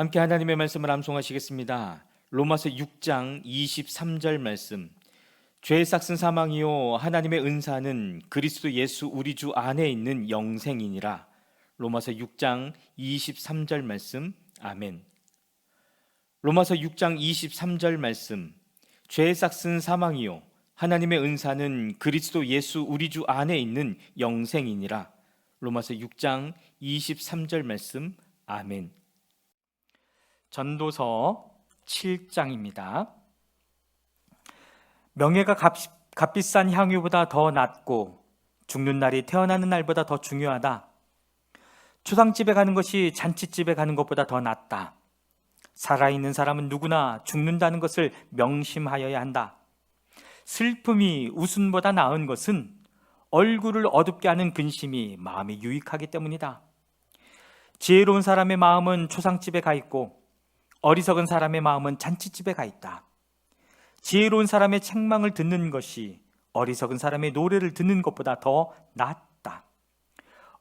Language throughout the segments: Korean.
함께 하나님의 말씀을 암송하시겠습니다. 로마서 6장 23절 말씀. 죄의 싹슨 사망이요 하나님의 은사는 그리스도 예수 우리 주 안에 있는 영생이니라. 로마서 6장 23절 말씀. 아멘. 로마서 6장 23절 말씀. 죄의 싹슨 사망이요 하나님의 은사는 그리스도 예수 우리 주 안에 있는 영생이니라. 로마서 6장 23절 말씀. 아멘. 전도서 7장입니다. 명예가 값비싼 향유보다 더 낫고 죽는 날이 태어나는 날보다 더 중요하다. 초상집에 가는 것이 잔치집에 가는 것보다 더 낫다. 살아있는 사람은 누구나 죽는다는 것을 명심하여야 한다. 슬픔이 웃음보다 나은 것은 얼굴을 어둡게 하는 근심이 마음에 유익하기 때문이다. 지혜로운 사람의 마음은 초상집에 가 있고 어리석은 사람의 마음은 잔치집에 가 있다. 지혜로운 사람의 책망을 듣는 것이 어리석은 사람의 노래를 듣는 것보다 더 낫다.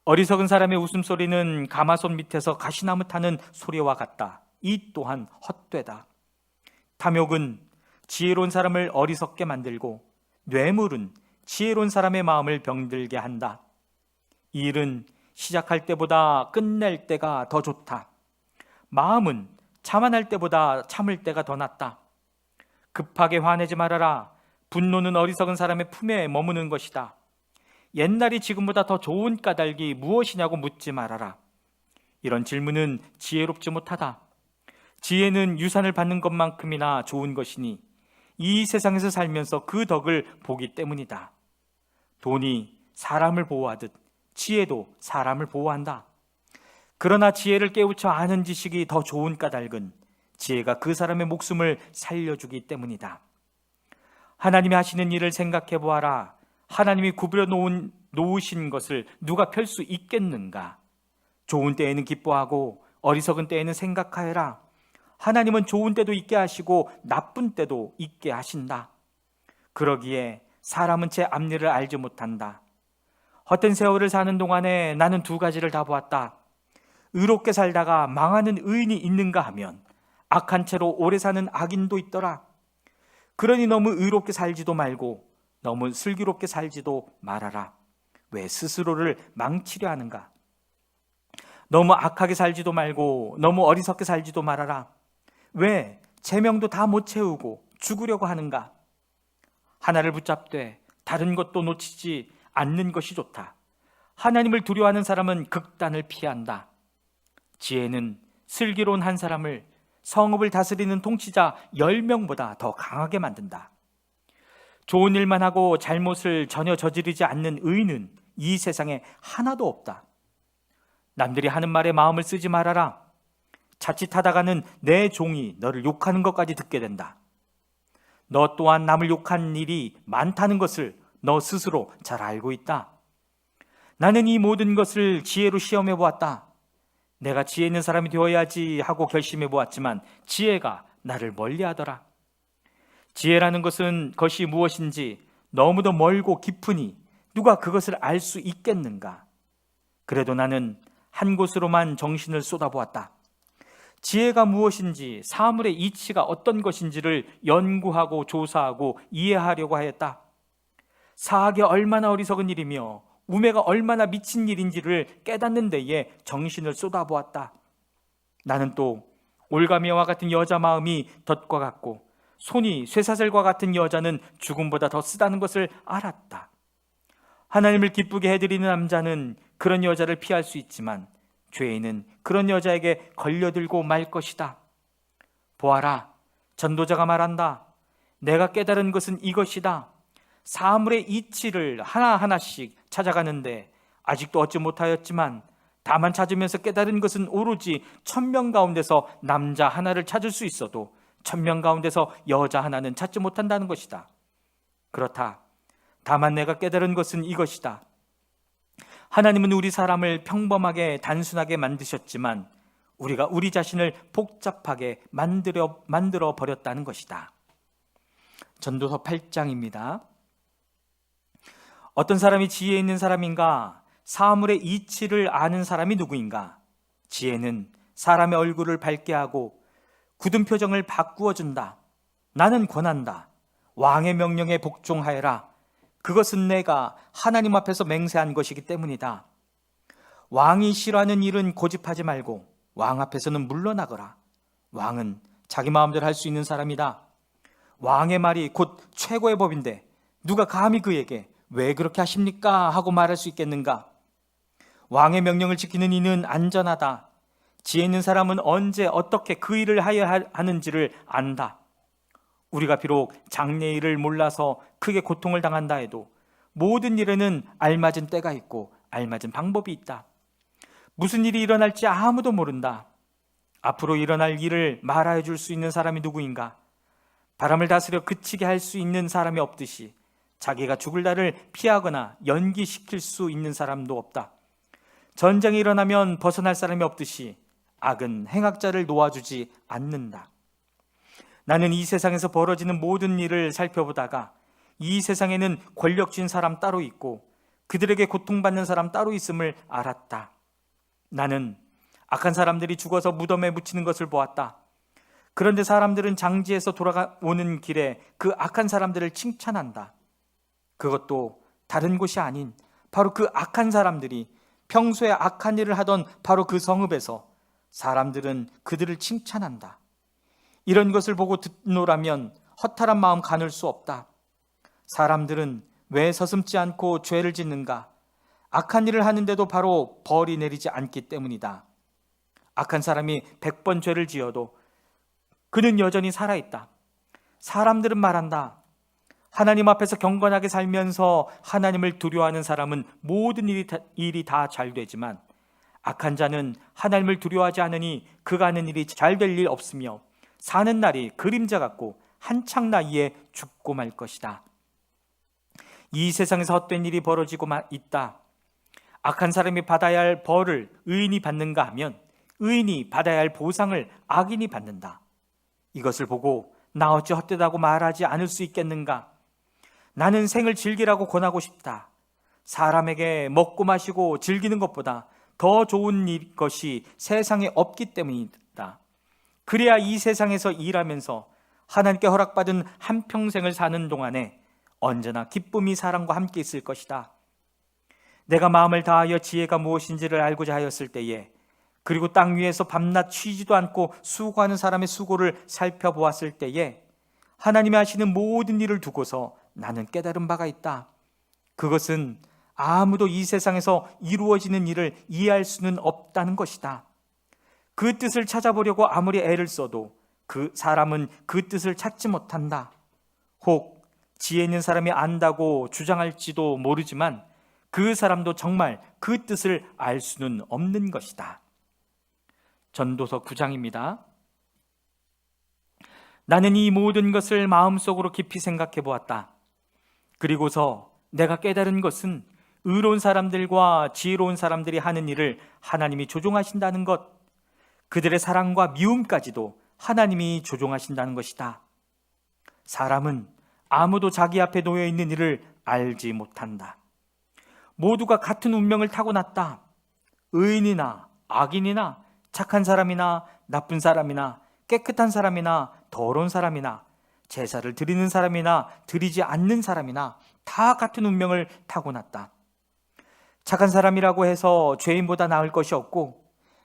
어리석은 사람의 웃음소리는 가마솥 밑에서 가시나무 타는 소리와 같다. 이 또한 헛되다. 탐욕은 지혜로운 사람을 어리석게 만들고 뇌물은 지혜로운 사람의 마음을 병들게 한다. 이 일은 시작할 때보다 끝낼 때가 더 좋다. 마음은 자만할 때보다 참을 때가 더 낫다. 급하게 화내지 말아라. 분노는 어리석은 사람의 품에 머무는 것이다. 옛날이 지금보다 더 좋은 까닭이 무엇이냐고 묻지 말아라. 이런 질문은 지혜롭지 못하다. 지혜는 유산을 받는 것만큼이나 좋은 것이니 이 세상에서 살면서 그 덕을 보기 때문이다. 돈이 사람을 보호하듯 지혜도 사람을 보호한다. 그러나 지혜를 깨우쳐 아는 지식이 더 좋은 까닭은 지혜가 그 사람의 목숨을 살려주기 때문이다. 하나님이 하시는 일을 생각해 보아라. 하나님이 구부려 놓으신 것을 누가 펼 수 있겠는가? 좋은 때에는 기뻐하고 어리석은 때에는 생각하여라. 하나님은 좋은 때도 있게 하시고 나쁜 때도 있게 하신다. 그러기에 사람은 제 앞일을 알지 못한다. 헛된 세월을 사는 동안에 나는 두 가지를 다 보았다. 의롭게 살다가 망하는 의인이 있는가 하면 악한 채로 오래 사는 악인도 있더라. 그러니 너무 의롭게 살지도 말고 너무 슬기롭게 살지도 말아라. 왜 스스로를 망치려 하는가? 너무 악하게 살지도 말고 너무 어리석게 살지도 말아라. 왜 체명도 다 못 채우고 죽으려고 하는가? 하나를 붙잡되 다른 것도 놓치지 않는 것이 좋다. 하나님을 두려워하는 사람은 극단을 피한다. 지혜는 슬기로운 한 사람을 성읍을 다스리는 통치자 10명보다 더 강하게 만든다. 좋은 일만 하고 잘못을 전혀 저지르지 않는 의인은 이 세상에 하나도 없다. 남들이 하는 말에 마음을 쓰지 말아라. 자칫하다가는 내 종이 너를 욕하는 것까지 듣게 된다. 너 또한 남을 욕한 일이 많다는 것을 너 스스로 잘 알고 있다. 나는 이 모든 것을 지혜로 시험해 보았다. 내가 지혜 있는 사람이 되어야지 하고 결심해 보았지만 지혜가 나를 멀리하더라. 지혜라는 것이 무엇인지 너무도 멀고 깊으니 누가 그것을 알 수 있겠는가? 그래도 나는 한 곳으로만 정신을 쏟아보았다. 지혜가 무엇인지 사물의 이치가 어떤 것인지를 연구하고 조사하고 이해하려고 하였다. 사악이 얼마나 어리석은 일이며 우매가 얼마나 미친 일인지를 깨닫는 데에 정신을 쏟아보았다. 나는 또 올가미와 같은 여자 마음이 덫과 같고 손이 쇠사슬과 같은 여자는 죽음보다 더 쓰다는 것을 알았다. 하나님을 기쁘게 해드리는 남자는 그런 여자를 피할 수 있지만 죄인은 그런 여자에게 걸려들고 말 것이다. 보아라, 전도자가 말한다. 내가 깨달은 것은 이것이다. 사물의 이치를 하나하나씩 찾아가는데 아직도 얻지 못하였지만 다만 찾으면서 깨달은 것은 오로지 1000명 가운데서 남자 하나를 찾을 수 있어도 1000명 가운데서 여자 하나는 찾지 못한다는 것이다. 그렇다. 다만 내가 깨달은 것은 이것이다. 하나님은 우리 사람을 평범하게 단순하게 만드셨지만 우리가 우리 자신을 복잡하게 만들어 버렸다는 것이다. 전도서 8장입니다. 어떤 사람이 지혜 있는 사람인가? 사물의 이치를 아는 사람이 누구인가? 지혜는 사람의 얼굴을 밝게 하고 굳은 표정을 바꾸어 준다. 나는 권한다. 왕의 명령에 복종하여라. 그것은 내가 하나님 앞에서 맹세한 것이기 때문이다. 왕이 싫어하는 일은 고집하지 말고 왕 앞에서는 물러나거라. 왕은 자기 마음대로 할 수 있는 사람이다. 왕의 말이 곧 최고의 법인데 누가 감히 그에게 왜 그렇게 하십니까? 하고 말할 수 있겠는가? 왕의 명령을 지키는 이는 안전하다. 지혜 있는 사람은 언제 어떻게 그 일을 하여야 하는지를 안다. 우리가 비록 장래 일을 몰라서 크게 고통을 당한다 해도 모든 일에는 알맞은 때가 있고 알맞은 방법이 있다. 무슨 일이 일어날지 아무도 모른다. 앞으로 일어날 일을 말하여 줄 수 있는 사람이 누구인가? 바람을 다스려 그치게 할 수 있는 사람이 없듯이 자기가 죽을 날을 피하거나 연기시킬 수 있는 사람도 없다. 전쟁이 일어나면 벗어날 사람이 없듯이 악은 행악자를 놓아주지 않는다. 나는 이 세상에서 벌어지는 모든 일을 살펴보다가 이 세상에는 권력 쥔 사람 따로 있고 그들에게 고통받는 사람 따로 있음을 알았다. 나는 악한 사람들이 죽어서 무덤에 묻히는 것을 보았다. 그런데 사람들은 장지에서 돌아오는 길에 그 악한 사람들을 칭찬한다. 그것도 다른 곳이 아닌 바로 그 악한 사람들이 평소에 악한 일을 하던 바로 그 성읍에서 사람들은 그들을 칭찬한다. 이런 것을 보고 듣노라면 허탈한 마음 가눌 수 없다. 사람들은 왜 서슴지 않고 죄를 짓는가? 악한 일을 하는데도 바로 벌이 내리지 않기 때문이다. 악한 사람이 100번 죄를 지어도 그는 여전히 살아있다. 사람들은 말한다. 하나님 앞에서 경건하게 살면서 하나님을 두려워하는 사람은 모든 일이 다 잘 되지만 악한 자는 하나님을 두려워하지 않으니 그가 하는 일이 잘 될 일 없으며 사는 날이 그림자 같고 한창 나이에 죽고 말 것이다. 이 세상에서 헛된 일이 벌어지고 있다. 악한 사람이 받아야 할 벌을 의인이 받는가 하면 의인이 받아야 할 보상을 악인이 받는다. 이것을 보고 나 어찌 헛되다고 말하지 않을 수 있겠는가? 나는 생을 즐기라고 권하고 싶다. 사람에게 먹고 마시고 즐기는 것보다 더 좋은 것이 세상에 없기 때문이다. 그래야 이 세상에서 일하면서 하나님께 허락받은 한평생을 사는 동안에 언제나 기쁨이 사람과 함께 있을 것이다. 내가 마음을 다하여 지혜가 무엇인지를 알고자 하였을 때에, 그리고 땅 위에서 밤낮 쉬지도 않고 수고하는 사람의 수고를 살펴보았을 때에 하나님이 하시는 모든 일을 두고서 나는 깨달은 바가 있다. 그것은 아무도 이 세상에서 이루어지는 일을 이해할 수는 없다는 것이다. 그 뜻을 찾아보려고 아무리 애를 써도 그 사람은 그 뜻을 찾지 못한다. 혹 지혜 있는 사람이 안다고 주장할지도 모르지만 그 사람도 정말 그 뜻을 알 수는 없는 것이다. 전도서 9장입니다. 나는 이 모든 것을 마음속으로 깊이 생각해 보았다. 그리고서 내가 깨달은 것은 의로운 사람들과 지혜로운 사람들이 하는 일을 하나님이 조종하신다는 것, 그들의 사랑과 미움까지도 하나님이 조종하신다는 것이다. 사람은 아무도 자기 앞에 놓여 있는 일을 알지 못한다. 모두가 같은 운명을 타고났다. 의인이나 악인이나 착한 사람이나 나쁜 사람이나 깨끗한 사람이나 더러운 사람이나 제사를 드리는 사람이나 드리지 않는 사람이나 다 같은 운명을 타고났다. 착한 사람이라고 해서 죄인보다 나을 것이 없고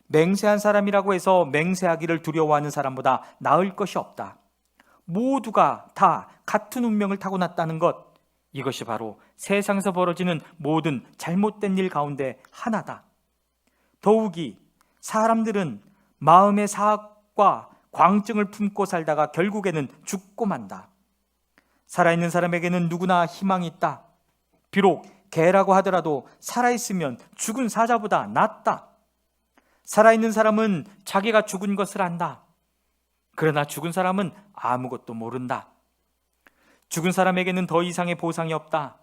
맹세한 사람이라고 해서 맹세하기를 두려워하는 사람보다 나을 것이 없다. 모두가 다 같은 운명을 타고났다는 것, 이것이 바로 세상에서 벌어지는 모든 잘못된 일 가운데 하나다. 더욱이 사람들은 마음의 사악과 광증을 품고 살다가 결국에는 죽고 만다. 살아있는 사람에게는 누구나 희망이 있다. 비록 개라고 하더라도 살아있으면 죽은 사자보다 낫다. 살아있는 사람은 자기가 죽은 것을 안다. 그러나 죽은 사람은 아무것도 모른다. 죽은 사람에게는 더 이상의 보상이 없다.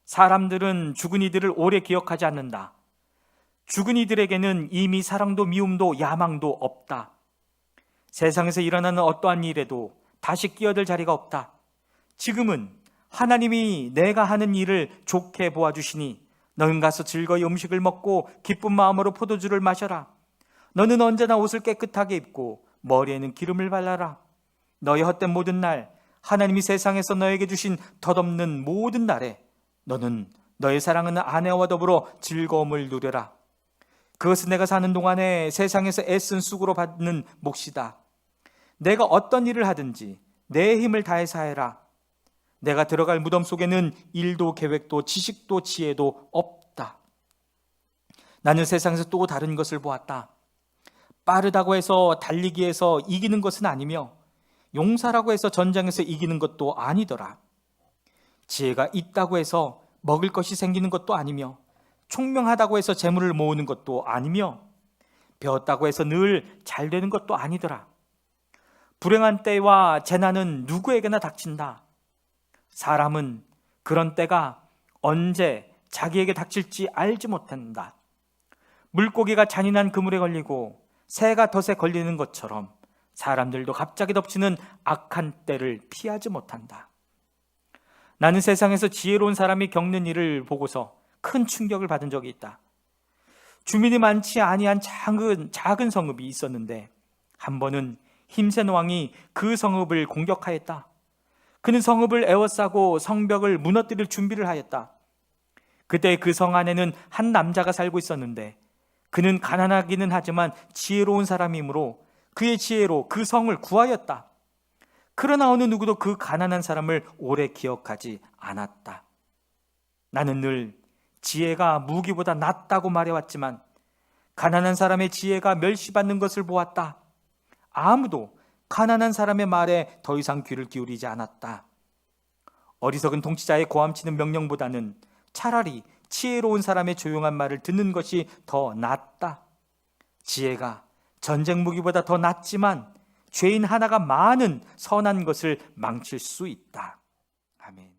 사람들은 죽은 이들을 오래 기억하지 않는다. 죽은 이들에게는 이미 사랑도 미움도 야망도 없다. 세상에서 일어나는 어떠한 일에도 다시 끼어들 자리가 없다. 지금은 하나님이 내가 하는 일을 좋게 보아주시니 너는 가서 즐거이 음식을 먹고 기쁜 마음으로 포도주를 마셔라. 너는 언제나 옷을 깨끗하게 입고 머리에는 기름을 발라라. 너의 헛된 모든 날, 하나님이 세상에서 너에게 주신 덧없는 모든 날에 너는 너의 사랑하는 아내와 더불어 즐거움을 누려라. 그것은 내가 사는 동안에 세상에서 애쓴 쑥으로 받는 몫이다. 내가 어떤 일을 하든지 내 힘을 다해서 해라. 내가 들어갈 무덤 속에는 일도 계획도 지식도 지혜도 없다. 나는 세상에서 또 다른 것을 보았다. 빠르다고 해서 달리기에서 이기는 것은 아니며 용사라고 해서 전장에서 이기는 것도 아니더라. 지혜가 있다고 해서 먹을 것이 생기는 것도 아니며 총명하다고 해서 재물을 모으는 것도 아니며 배웠다고 해서 늘 잘 되는 것도 아니더라. 불행한 때와 재난은 누구에게나 닥친다. 사람은 그런 때가 언제 자기에게 닥칠지 알지 못한다. 물고기가 잔인한 그물에 걸리고 새가 덫에 걸리는 것처럼 사람들도 갑자기 덮치는 악한 때를 피하지 못한다. 나는 세상에서 지혜로운 사람이 겪는 일을 보고서 큰 충격을 받은 적이 있다. 주민이 많지 아니한 작은 성읍이 있었는데 한 번은 힘센 왕이 그 성읍을 공격하였다. 그는 성읍을 에워싸고 성벽을 무너뜨릴 준비를 하였다. 그때 그 성 안에는 한 남자가 살고 있었는데 그는 가난하기는 하지만 지혜로운 사람이므로 그의 지혜로 그 성을 구하였다. 그러나 어느 누구도 그 가난한 사람을 오래 기억하지 않았다. 나는 늘 지혜가 무기보다 낫다고 말해왔지만 가난한 사람의 지혜가 멸시받는 것을 보았다. 아무도 가난한 사람의 말에 더 이상 귀를 기울이지 않았다. 어리석은 통치자의 고함치는 명령보다는 차라리 지혜로운 사람의 조용한 말을 듣는 것이 더 낫다. 지혜가 전쟁 무기보다 더 낫지만 죄인 하나가 많은 선한 것을 망칠 수 있다. 아멘.